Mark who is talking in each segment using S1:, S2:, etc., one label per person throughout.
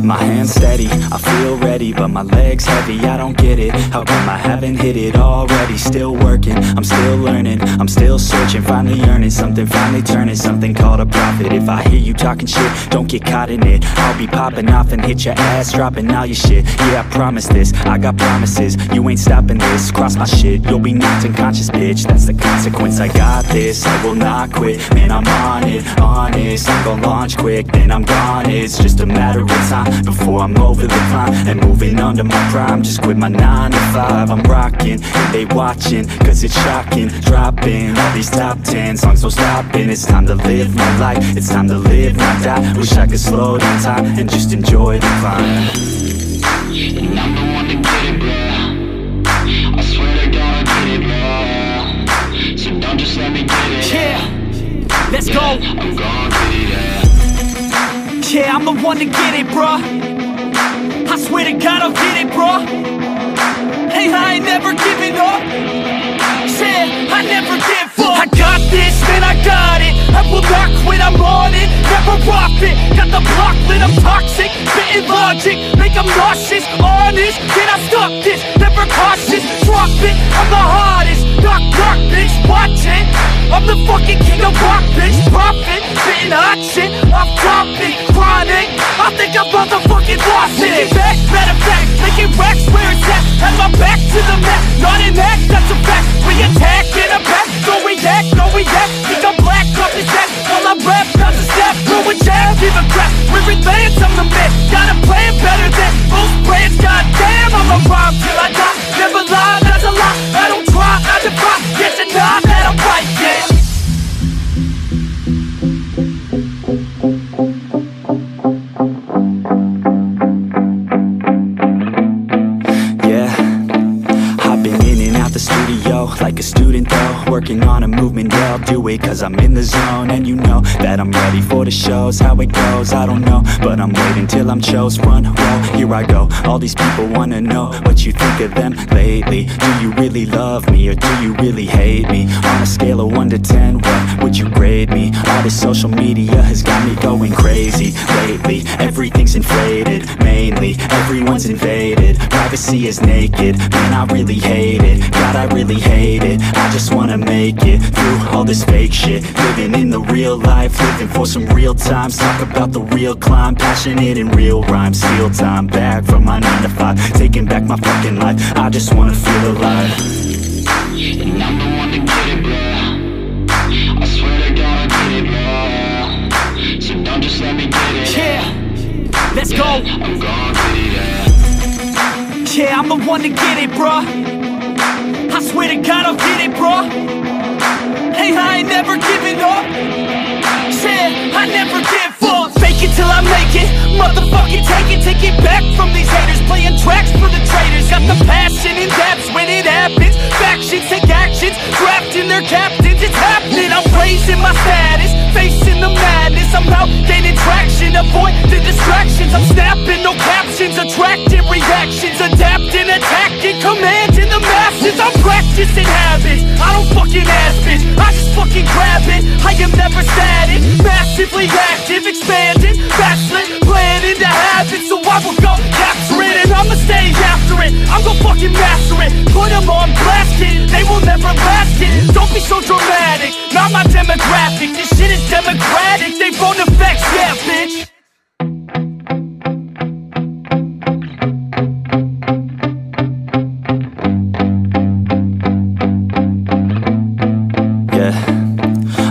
S1: My hands steady, I feel ready, but my legs heavy, I don't get it. How come I haven't hit it already? Still working, I'm still learning, I'm still searching, finally earning something, finally turning something called a profit. If I hear you talking shit, don't get caught in it. I'll be popping off and hit your ass, dropping all your shit. Yeah, I promise this, I got promises, you ain't stopping this. Cross my shit, you'll be knocked unconscious, bitch. That's the consequence, I got this, I will not quit. Man, I'm on it, honest, I'm gon' launch quick, then I'm gone. It's just a matter of time before I'm over the climb and moving under my prime. Just quit my 9 to 5, I'm rocking and they watching, cause it's shocking. Dropping all these top 10 songs, so stopping. It's time to live my life, it's time to live, not die. Wish I could slow down time and just enjoy the climb.
S2: And I'm the one to get it, bro. I swear to God I get it, bro. So don't just let me get it.
S3: Yeah, let's go.
S2: I'm gon' get it, yeah.
S3: Yeah, I'm the one to get it, bruh. I swear to God I'll get it, bruh. Hey, I ain't never giving up. Yeah, I never give up. I got this, man, I got it. I will not quit, I'm on it. Never off it. Got the block lit, I'm toxic. Spitting logic, make them nauseous. Honest, can I stop this? Never cautious, drop it. I'm the hardest. Knock, knock, bitch, watch it. I'm the fucking king of rock, bitch. Profit, spitting hot shit. Off topic, chronic. I think I'm motherfucking lost it. Back, matter of fact, making racks where it's at. Had my back to the mat, not an act, that's a fact. We attack in a back, no react, no react. Think I'm black off his back, while I rap, not a step. Throwing jab, give a crap. We're advanced, I'm the man. Got a plan better than most brands. Goddamn, I'm a rhyme till I die. Never lie, that's a lie. I don't try, I defy. Yes and nah, that I'm right, yeah.
S1: Like a student though, working on a movement, yeah, I'll do it cause I'm in the zone. And you know that I'm ready for the shows. How it goes, I don't know, but I'm waiting till I'm chose. Front row, here I go. All these people wanna know what you think of them lately. Do you really love me or do you really hate me? On a scale of 1 to 10, what would you grade me? All this social media has got me going crazy lately. Everything's inflated, mainly everyone's invaded. Privacy is naked, man, I really hate it. God, I really hate it. I just wanna make it through all this fake shit. Living in the real life, living for some real times. Talk about the real climb, passionate in real rhymes. Steal time back from my 9 to 5, taking back my fucking life. I just wanna feel alive.
S2: And I'm the one to get it, bro. I swear to God I get it, bro. So don't just let me get it.
S3: Yeah, let's go.
S2: I'm gon' get it, yeah.
S3: Yeah, I'm the one to get it, bruh. I swear to God I'll get it, bro. Hey, I ain't never giving up. Yeah, I never give up. Fake it till I make it. Motherfucking take it back from these haters. Playing tracks for the traitors. Got the passion in depths when it happens. Factions take actions, drafting their captains. It's happening, I'm raising my status. Facing the madness, I'm out gaining traction. Avoid the distractions, I'm snapping, no captions. Attracting reactions, adapting, attacking, commanding the masses. I'm practicing habits, I don't fucking ask bitch, I just fucking grab it. I am never static, massively active, expanding, backslid, planning to have it. So I will go capture it and I'ma stay after it. I'm gon' fucking master it, put them on blast it. They will never last it, don't be so dramatic. Not my demographic, this shit is democratic. They phone effects, yeah bitch.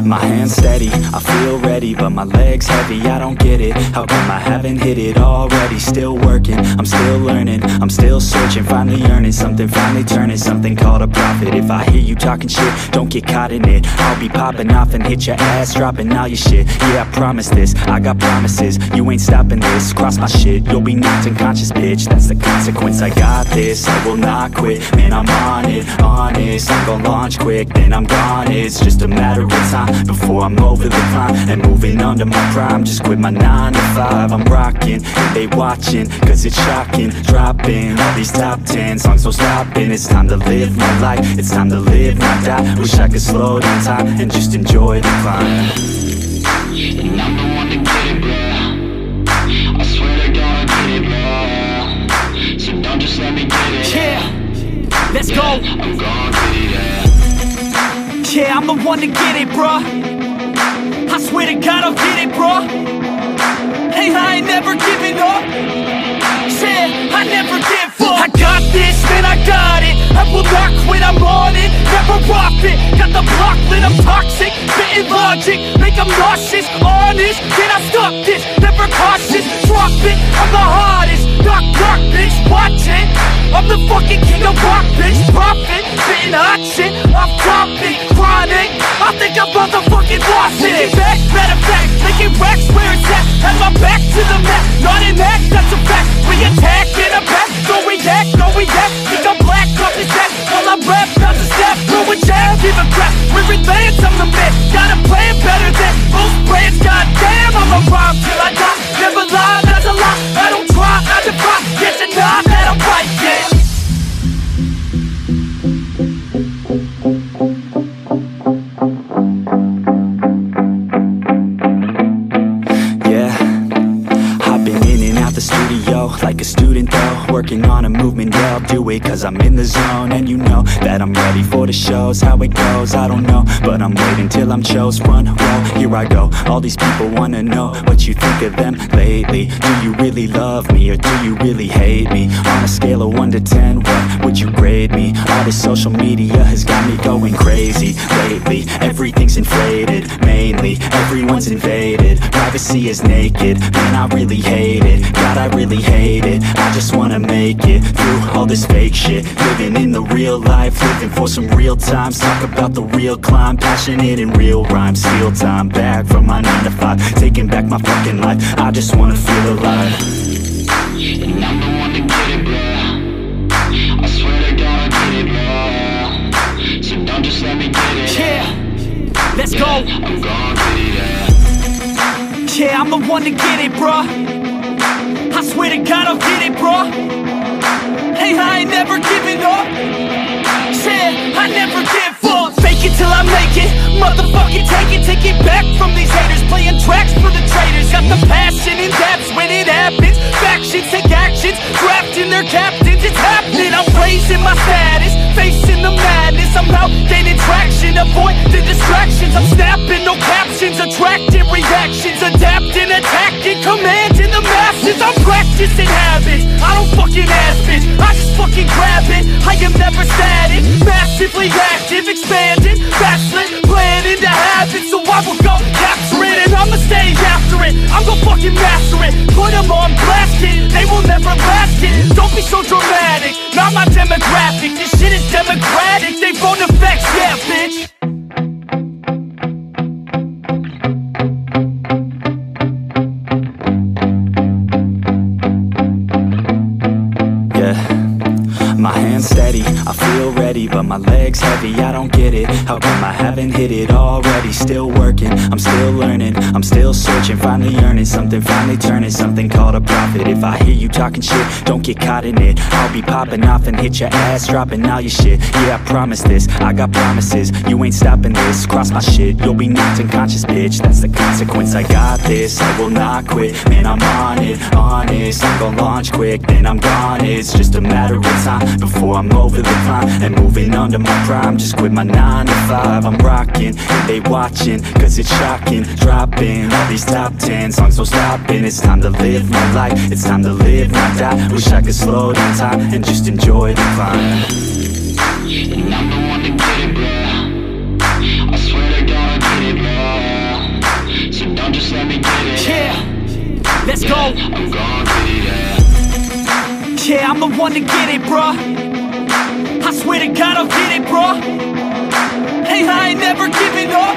S1: My hands steady, I feel ready, but my legs heavy, I don't get it. How come I haven't hit it already? Still working, I'm still learning, I'm still searching, finally earning something, finally turning something called a profit. If I hear you talking shit, don't get caught in it. I'll be popping off and hit your ass, dropping all your shit. Yeah, I promise this, I got promises, you ain't stopping this. Cross my shit, you'll be knocked unconscious, bitch. That's the consequence, I got this, I will not quit. Man, I'm on it, honest, I'm gon' launch quick, then I'm gone. It's just a matter of time before I'm over the climb and moving under my prime. Just quit my 9 to 5, I'm rocking and they watching, cause it's shocking. Dropping all these top 10 songs, so stopping. It's time to live my life, it's time to live, not die. Wish I could slow down time and just enjoy the climb.
S2: And I'm the one to get it, bro. I swear to God I get
S3: Let's go.
S2: I'm gon' get it, yeah.
S3: Yeah, I'm the one to get it, bruh. I swear to God I'll get it, bruh. Hey, I ain't never giving up. Yeah, I never give up. I got this, man, I got it. I will not quit, I'm on it. Never off it. Got the block lit, I'm toxic. Spitting logic, make them nauseous. Honest, can I stop this? Never cautious, drop it. I'm the hardest. Knock, knock, bitch, watch it. I'm the fucking king of rock, bitch. Profit, spitting hot shit. Off topic, chronic. I think I'm motherfucking lost it. Making back, matter of fact, making racks where it's at. Had my back to the mat, not an act, that's a fact. We attack in a back, no react, no react. Think I'm black, off his back. While I rap, not to step, throw a jab, give a crap. We're advanced, I'm the man. Got a plan better than most brands. Goddamn, I'm a rhyme till I die. Never lie, that's a lie. I don't try, I defy. Get to nod that I'm right, yeah.
S1: Like a student though, working on a movement, yeah, I'll do it cause I'm in the zone. And you know that I'm ready for the shows. How it goes, I don't know, but I'm waiting till I'm chose. Front row, here I go. All these people wanna know what you think of them lately. Do you really love me or do you really hate me? On a scale of 1 to 10, what would you grade me? All this social media has got me going crazy lately. Everything's inflated, mainly everyone's invaded. Privacy is naked, man, I really hate it. God, I really hate it. I just wanna make it through all this fake shit. Living in the real life, living for some real times. Talk about the real climb, passionate in real rhymes. Steal time back from my 9 to 5, taking back my fucking life. I just wanna feel alive.
S2: And I'm the one to get it, bro. I swear to God I'll get it, bro. So don't just let me get it.
S3: Yeah, let's go.
S2: I'm gon' get it, yeah.
S3: Yeah, I'm the one to get it, bruh. I swear to God I'll get it, bruh. Hey, I ain't never giving up. Yeah, I never give up. Fake it till I make it. Motherfucking take it back from these haters. Playing tracks for the traitors. Got the passion in depths when it happens. Factions take actions, drafting their captains. It's happening, I'm raising my status. Facing the madness, I'm out gaining traction. Avoid the distractions, I'm snapping, no captions. Attracting reactions, adapting, attacking, commanding the masses. I'm practicing habits, I don't fucking ask bitch, I just fucking grab it. I am never static, massively active, expanding, backslid, planning to have it. So I will go capture it and I'ma stay after it. I'm gon' fucking master it, put them on blast it. They will never last it, don't be so dramatic. Not my demographic, this shit is democratic. They phone effects, yeah bitch.
S1: My hands steady, I feel ready, but my legs heavy, I don't get it. How come I haven't hit it already? Still working, I'm still learning, I'm still searching, finally earning something, finally turning something called a profit. If I hear you talking shit, don't get caught in it. I'll be popping off and hit your ass, dropping all your shit. Yeah, I promise this, I got promises, you ain't stopping this. Cross my shit, you'll be knocked unconscious, bitch. That's the consequence, I got this, I will not quit. Man, I'm on it, honest, I'm gon' launch quick, then I'm gone. It's just a matter of time before I'm over the climb and moving under my prime. Just quit my 9 to 5, I'm rocking and they watching, cause it's shocking. Dropping all these top 10 songs, so stopping. It's time to live my life, it's time to live, not die. Wish I could slow down time and just enjoy the climb.
S2: And I'm the one to get it, bro. I swear to God I'll get it, bro. So don't just let me get it.
S3: Yeah, let's go.
S2: I'm gon' get it, yeah.
S3: Yeah, I'm the one to get it, bruh. I swear to God I'll get it, bruh. Hey, I ain't never giving up.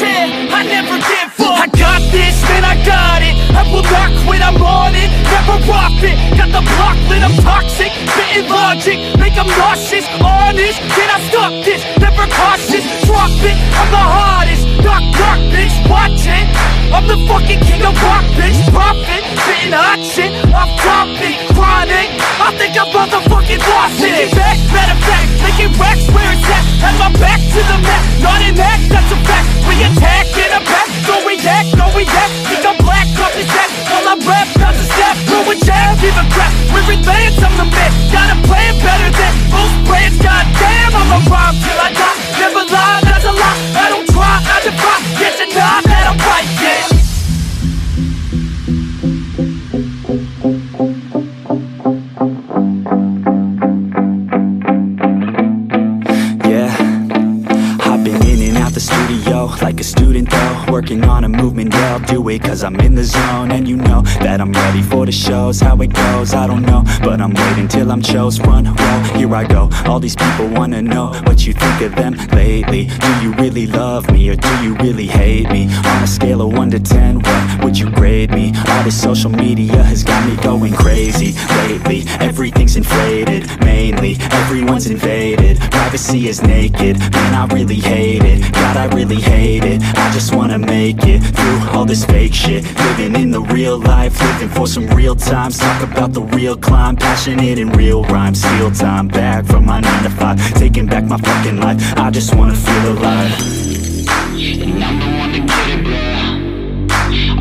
S3: Yeah, I never give up. I got this, man, I got it. I will not quit, I'm on it. Never off it. Got the block lit, I'm toxic. Spitting logic, make them nauseous. Honest, can I stop this? Never cautious, drop it. I'm the hardest. Knock, knock, bitch, watch it. I'm the fucking king of rock, bitch. Profit, spitting hot shit. Off topic, chronic. I think I'm motherfucking lost it. Making back, matter of fact, making racks where it's at. Had my back to the mat, not an act, that's a fact. We attack in a back, no react, no react. Think I'm black, off his back. While I rap, not to step, throw throw a jab, give a crap. We're advanced, I'm the man. Got a plan better than most brands. Goddamn, I'ma rhyme till I die. Never lie, that's a lie. I don't try, I defy. Yes and nah, that I'm right, yeah.
S1: Like a student though, working on a movement, yeah, I'll do it cause I'm in the zone. And you know that I'm ready for the shows. How it goes, I don't know, but I'm waiting till I'm chose. Front row, here I go. All these people wanna know what you think of them lately. Do you really love me or do you really hate me? On a scale of 1 to 10, what would you grade me? All this social media has got me going crazy lately. Everything's inflated, mainly everyone's invaded. Privacy is naked, man, I really hate it. God, I really hate it. I just wanna make it through all this fake shit. Living in the real life, living for some real times. Talk about the real climb, passionate in real rhymes. Steal time back from my 9 to 5, taking back my fucking life. I just wanna feel alive.
S2: And I'm the one to get it, bro.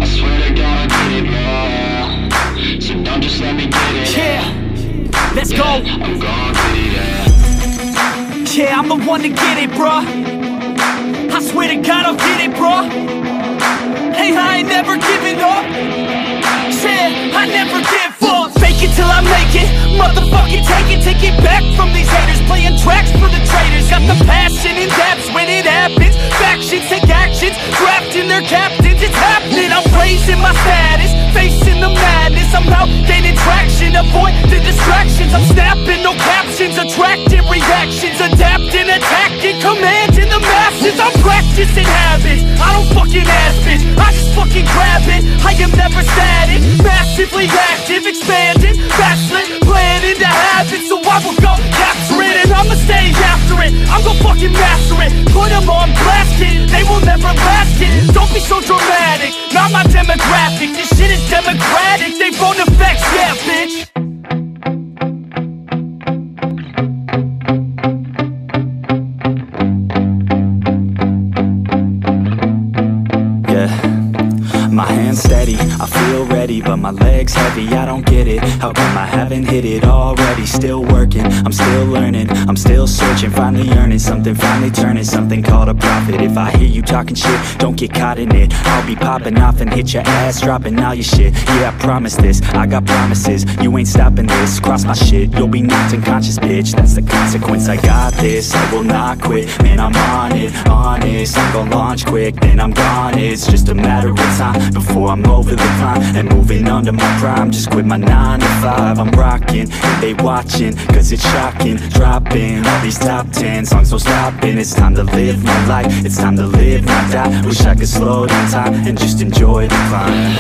S2: I swear to God I get it, bro. So don't just let me get it.
S3: Yeah, let's go.
S2: I'm gonna get it, yeah.
S3: Yeah, I'm the one to get it, bruh. I swear to God I'll get it, bruh. Hey, I ain't never giving up. Yeah, I never give up. Fake it till I make it. Motherfucking take it back from these haters. Playing tracks for the traitors. Got the passion in depths when it happens. Factions take actions, drafting their captains. It's happening, I'm raising my status, facing the madness. I'm out gaining traction, avoid the distractions. I'm snapping, no captions, attracting reactions. Adapting, attacking, commanding the masses. I'm practicing habits, I don't fucking ass bitch, I just fucking grab it. I am never static, massively active, expanding, backslid, planning to have it. So I will go capture it and I'ma stay after it. I'm gonna fucking master it, put them on blast, kid. They will never last, kid. Don't be so dramatic, not my demographic. This shit is democratic, they phone effects, yeah, bitch.
S1: My hands steady, I feel ready, but my legs heavy, I don't get it. How come I haven't hit it already? Still working, I'm still learning, I'm still searching, finally earning something, finally turning something called a profit. If I hear you talking shit, don't get caught in it. I'll be popping off and hit your ass, dropping all your shit. Yeah, I promise this, I got promises, you ain't stopping this. Cross my shit, you'll be knocked unconscious, bitch. That's the consequence, I got this, I will not quit. Man, I'm on it, honest, I'm gon' launch quick, then I'm gone. It's just a matter of time before I'm over the climb and moving under my prime. Just quit my 9 to 5, I'm rocking and they watching, cause it's shocking. Dropping all these top 10 songs, no stopping. It's time to live my life, it's time to live, not die. Wish I could slow down time and just enjoy the climb.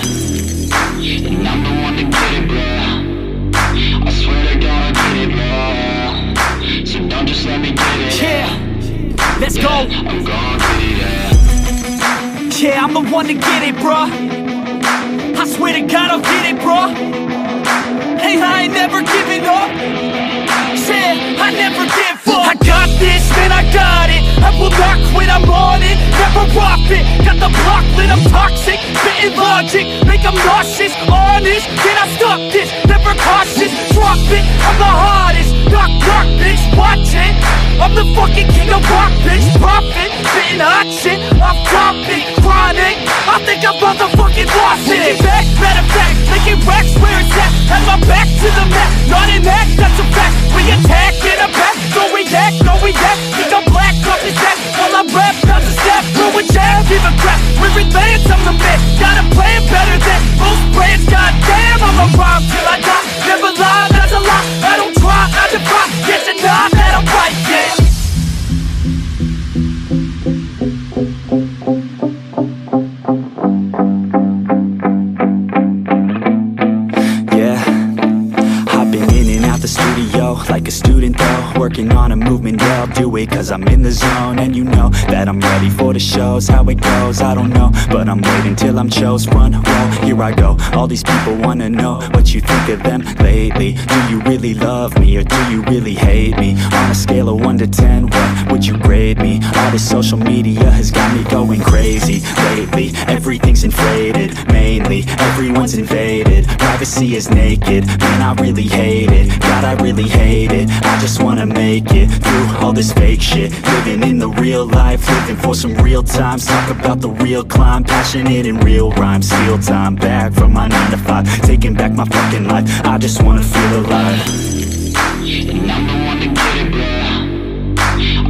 S2: And I'm the one to get it, bro. I swear to God I get it, bro. So don't just let me get it.
S3: Yeah, let's go.
S2: I'm gonna get it, yeah.
S3: Yeah, I'm the one to get it, bruh. I swear to God I'll get it, bruh. Hey, I ain't never giving up. Yeah, I never give up. I got this, man, I got it. I will not quit, I'm on it. Never off it. Got the block lit, I'm toxic. Spitting logic, make them nauseous. Honest, can I stop this? Never cautious, drop it. I'm the hardest. Knock, knock, bitch, watch it. I'm the fucking king of rock, bitch. Profit, spitting hot shit. Off topic, chronic. I think I'm motherfucking lost it. Taking back, matter of fact, making racks where it's at. Have my back to the mat, not an act, that's a fact. We attack in a back, don't react, don't react. Think I'm black off his back, while I rap, not to step. Throw a jab, give a crap. We're advanced, I'm the man. Got a plan better than most brands. Goddamn, I'ma rhyme till I die. Never lie, that's a lie. I don't try, I defy. Yes and nah, that I'm right, yeah.
S1: Like like a student though, working on a movement, yeah, I'll do it cause I'm in the zone. And you know that I'm ready for the shows. How it goes, I don't know, but I'm waiting till I'm chose. Front row, here I go. All these people wanna know what you think of them lately. Do you really love me or do you really hate me? On a scale of 1 to 10, what would you grade me? All this social media has got me going crazy lately. Everything's inflated, mainly everyone's invaded. Privacy is naked, man, I really hate it. God, I really hate it. I just wanna make it through all this fake shit. Living in the real life, living for some real times. Talk about the real climb, passionate in real rhymes. Steal time back from my 9 to 5, taking back my fucking life. I just wanna feel alive.
S2: And I'm the one to get it, bro.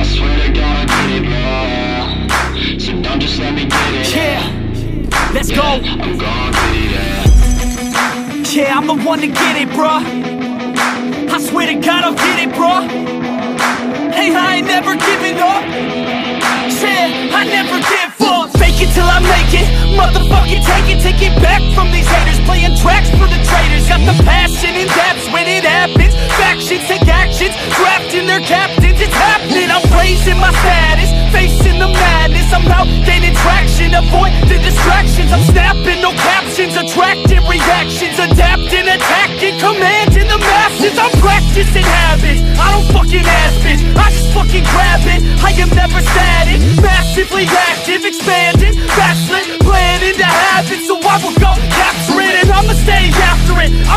S2: I swear to God I get it, bro. So don't just let me get it.
S3: Yeah, let's go.
S2: I'm gonna get it, yeah.
S3: Yeah, I'm the one to get it, bruh. I swear to God I'll get it, bruh. Hey, I ain't never giving up. Yeah, I never give up. Fake it till I make it. Motherfucking take it back from these haters. Playing tracks for the traitors. Got the passion and that's when it happens. Factions take actions, drafting their captains. It's happening, I'm raising my status, facing the madness. I'm out gaining traction, avoid the distractions. I'm snapping, no captions, attracting reactions. Adapting, attacking, commanding the masses. I'm practicing habits, I don't fucking ask bitch, I just fucking grab it. I am never static, massively active, expanding, backslid, planning to have it. So I will go capture it and I'ma stay after it. I